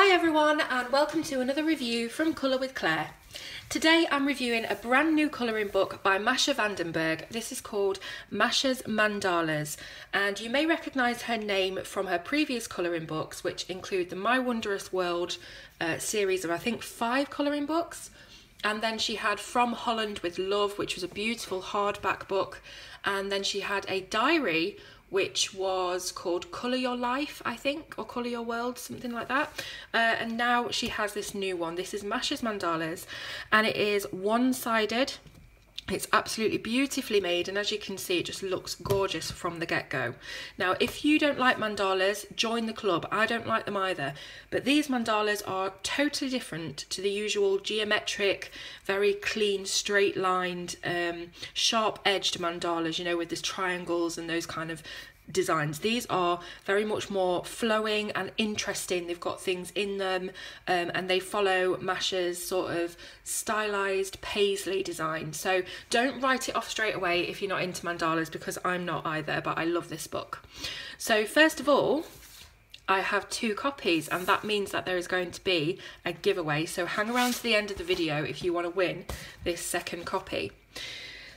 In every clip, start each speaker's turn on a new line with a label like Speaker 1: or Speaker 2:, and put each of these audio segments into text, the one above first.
Speaker 1: Hi everyone, and welcome to another review from Colour with Claire. Today I'm reviewing a brand new colouring book by Masja Vandenberg. This is called Masja's Mandalas, and you may recognise her name from her previous colouring books, which include the My Wondrous World series of I think 5 colouring books. And then she had From Holland with Love, which was a beautiful hardback book. And then she had a diary, which was called Colour Your Life, I think, or Colour Your World, something like that. And now she has this new one. This is Masja's Mandalas, and it is one-sided. It's absolutely beautifully made, and as you can see, it just looks gorgeous from the get-go. Now, if you don't like mandalas, join the club. I don't like them either, but these mandalas are totally different to the usual geometric, very clean, straight-lined, sharp-edged mandalas, you know, with these triangles and those kind of designs. These are very much more flowing and interesting. They've got things in them, and they follow Masja's sort of stylized paisley design. So don't write it off straight away if you're not into mandalas, because I'm not either, but I love this book. So first of all, I have 2 copies, and that means that there is going to be a giveaway. So hang around to the end of the video if you want to win this second copy.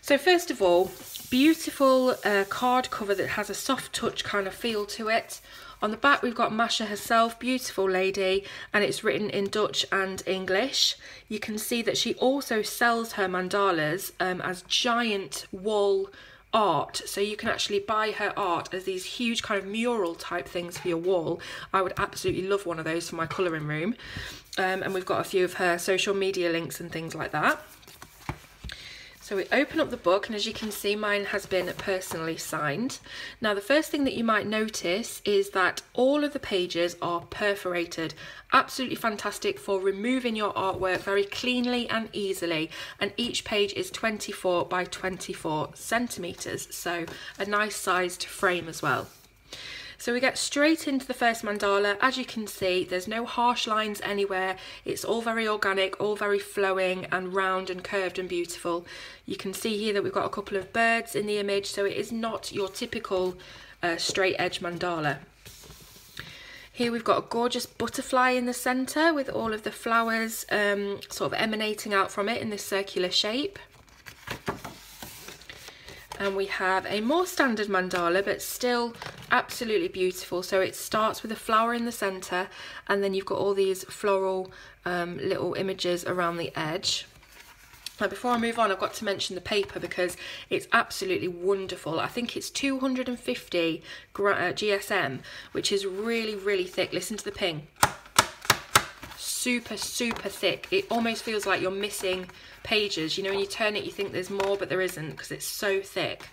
Speaker 1: So first of all, beautiful card cover that has a soft touch kind of feel to it. On the back we've got Masja herself, beautiful lady, and it's written in Dutch and English. You can see that she also sells her mandalas as giant wall art, so you can actually buy her art as these huge kind of mural type things for your wall. I would absolutely love one of those for my colouring room, and we've got a few of her social media links and things like that. So we open up the book, and as you can see, mine has been personally signed. Now, the first thing that you might notice is that all of the pages are perforated. Absolutely fantastic for removing your artwork very cleanly and easily. And each page is 24 by 24 centimetres, so a nice sized frame as well. So we get straight into the first mandala. As you can see, there's no harsh lines anywhere. It's all very organic, all very flowing and round and curved and beautiful. You can see here that we've got a couple of birds in the image, so it is not your typical straight edge mandala. Here we've got a gorgeous butterfly in the centre with all of the flowers sort of emanating out from it in this circular shape. And we have a more standard mandala, but still absolutely beautiful. So it starts with a flower in the centre, and then you've got all these floral little images around the edge. Now, before I move on, I've got to mention the paper because it's absolutely wonderful. I think it's 250 GSM, which is really, really thick. Listen to the ping. Super, super thick. It almost feels like you're missing pages. You know, when you turn it, you think there's more, but there isn't, because it's so thick.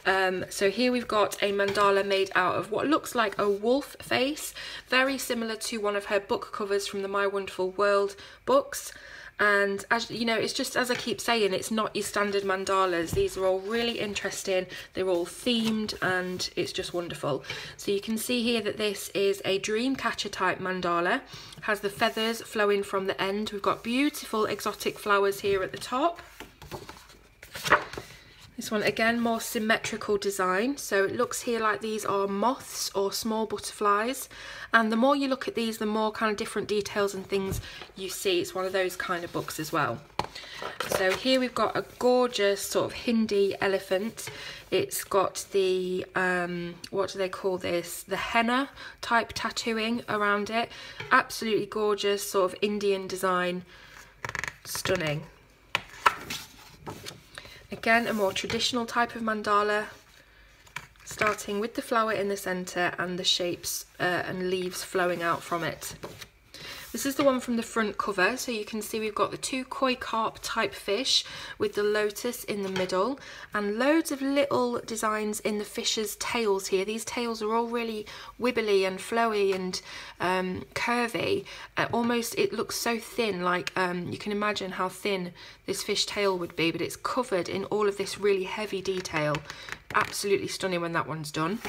Speaker 1: So here we've got a mandala made out of what looks like a wolf face, very similar to one of her book covers from the My Wonderful World books. And as you know, it's just, as I keep saying, it's not your standard mandalas. These are all really interesting. They're all themed, and it's just wonderful. So you can see here that this is a dream catcher type mandala. It has the feathers flowing from the end. We've got beautiful exotic flowers here at the top. This one, again, more symmetrical design. So it looks here like these are moths or small butterflies. And the more you look at these, the more kind of different details and things you see. It's one of those kind of books as well. So here we've got a gorgeous sort of Hindi elephant. It's got the, what do they call this? The henna type tattooing around it. Absolutely gorgeous, sort of Indian design. Stunning. Again, a more traditional type of mandala, starting with the flower in the centre and the shapes and leaves flowing out from it. This is the one from the front cover, so you can see we've got the 2 koi carp type fish with the lotus in the middle, and loads of little designs in the fish's tails here. These tails are all really wibbly and flowy and curvy. Almost, it looks so thin, like you can imagine how thin this fish tail would be, but it's covered in all of this really heavy detail. Absolutely stunning when that one's done.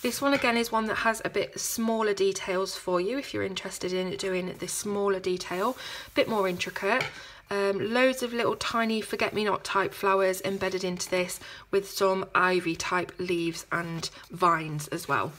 Speaker 1: This one again is one that has a bit smaller details for you if you're interested in doing this smaller detail, a bit more intricate. Loads of little tiny forget-me-not type flowers embedded into this, with some ivy type leaves and vines as well.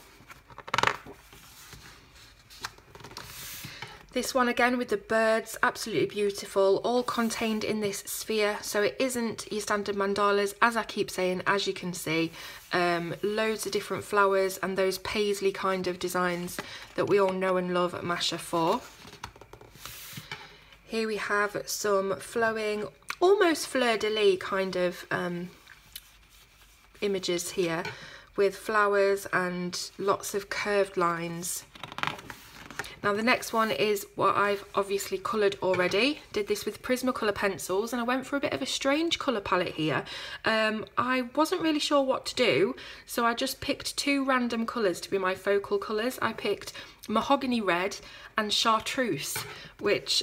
Speaker 1: This one again with the birds, absolutely beautiful, all contained in this sphere. So it isn't your standard mandalas, as I keep saying, as you can see. Loads of different flowers and those paisley kind of designs that we all know and love Masja for. Here we have some flowing, almost fleur-de-lis kind of images here with flowers and lots of curved lines. Now the next one is what I've obviously coloured already. Did this with Prismacolor pencils and I went for a bit of a strange colour palette here. I wasn't really sure what to do, so I just picked two random colours to be my focal colours. I picked mahogany red and chartreuse, which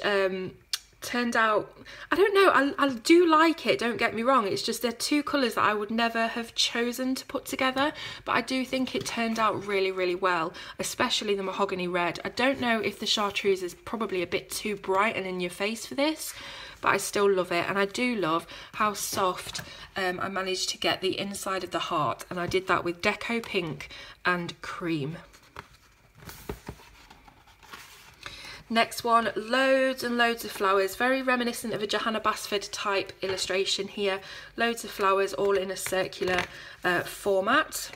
Speaker 1: turned out, I don't know, I do like it, don't get me wrong, it's just they're two colours that I would never have chosen to put together, but I do think it turned out really, really well, especially the mahogany red. I don't know if the chartreuse is probably a bit too bright and in your face for this, but I still love it, and I do love how soft I managed to get the inside of the heart, and I did that with Deco Pink and Cream. Next one, loads and loads of flowers, very reminiscent of a Johanna Basford type illustration here. Loads of flowers all in a circular format.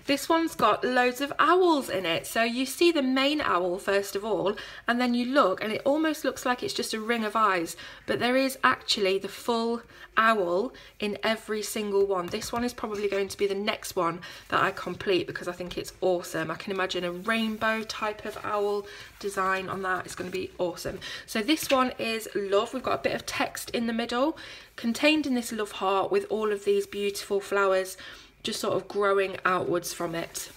Speaker 1: This one's got loads of owls in it. So you see the main owl first of all, and then you look and it almost looks like it's just a ring of eyes, but there is actually the full owl in every single one. This one is probably going to be the next one that I complete because I think it's awesome. I can imagine a rainbow type of owl design on that. It's going to be awesome. So this one is love. We've got a bit of text in the middle contained in this love heart with all of these beautiful flowers just sort of growing outwards from it.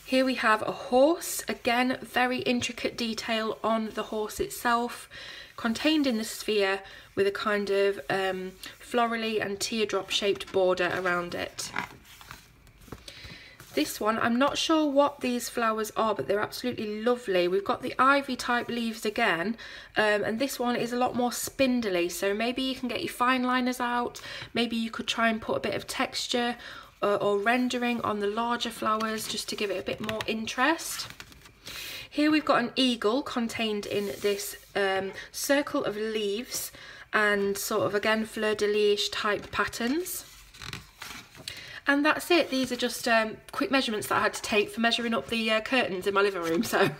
Speaker 1: Here we have a horse, again very intricate detail on the horse itself, contained in the sphere with a kind of florally and teardrop shaped border around it. This one, I'm not sure what these flowers are, but they're absolutely lovely. We've got the ivy type leaves again, and this one is a lot more spindly, so maybe you can get your fine liners out, maybe you could try and put a bit of texture or rendering on the larger flowers just to give it a bit more interest. Here we've got an eagle contained in this circle of leaves and sort of again fleur-de-lis type patterns. And that's it. These are just quick measurements that I had to take for measuring up the curtains in my living room, so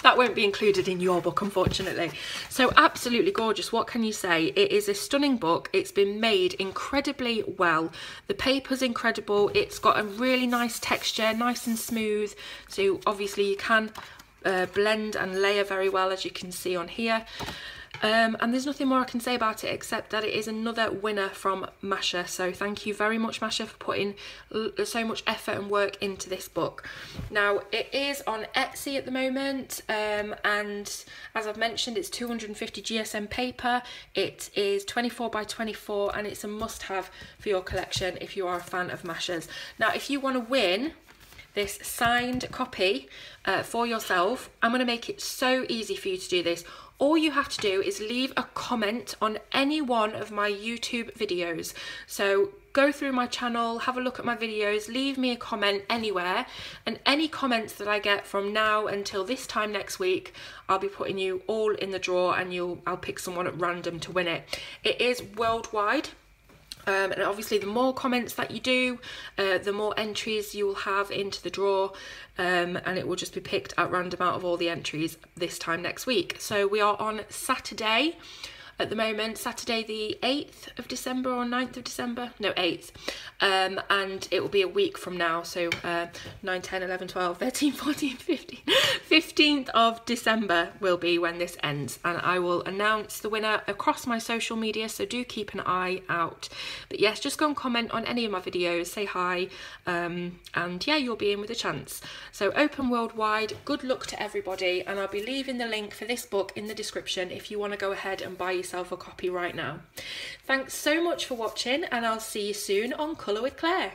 Speaker 1: that won't be included in your book, unfortunately. So absolutely gorgeous, what can you say? It is a stunning book. It's been made incredibly well. The paper's incredible. It's got a really nice texture, nice and smooth, so obviously you can blend and layer very well, as you can see on here. And there's nothing more I can say about it except that it is another winner from Masja. So thank you very much, Masja, for putting so much effort and work into this book. Now it is on Etsy at the moment, and as I've mentioned, it's 250 GSM paper. It is 24 by 24 and it's a must-have for your collection if you are a fan of Masja's. Now if you want to win this signed copy for yourself, I'm going to make it so easy for you to do this. All you have to do is leave a comment on any one of my YouTube videos. So go through my channel, have a look at my videos, leave me a comment anywhere, and any comments that I get from now until this time next week, I'll be putting you all in the draw, and I'll pick someone at random to win it. It is worldwide. And obviously the more comments that you do, the more entries you will have into the draw, and it will just be picked at random out of all the entries this time next week. So we are on Saturday at the moment, Saturday the 8th of December or 9th of December, no 8th, and it will be a week from now, so 9, 10, 11, 12, 13, 14, 15, 15th of December will be when this ends, and I will announce the winner across my social media, so do keep an eye out. But yes, just go and comment on any of my videos, say hi, and yeah, you'll be in with a chance. So open worldwide, good luck to everybody, and I'll be leaving the link for this book in the description if you want to go ahead and buy yourself a copy right now. Thanks so much for watching, and I'll see you soon on Colour with Claire.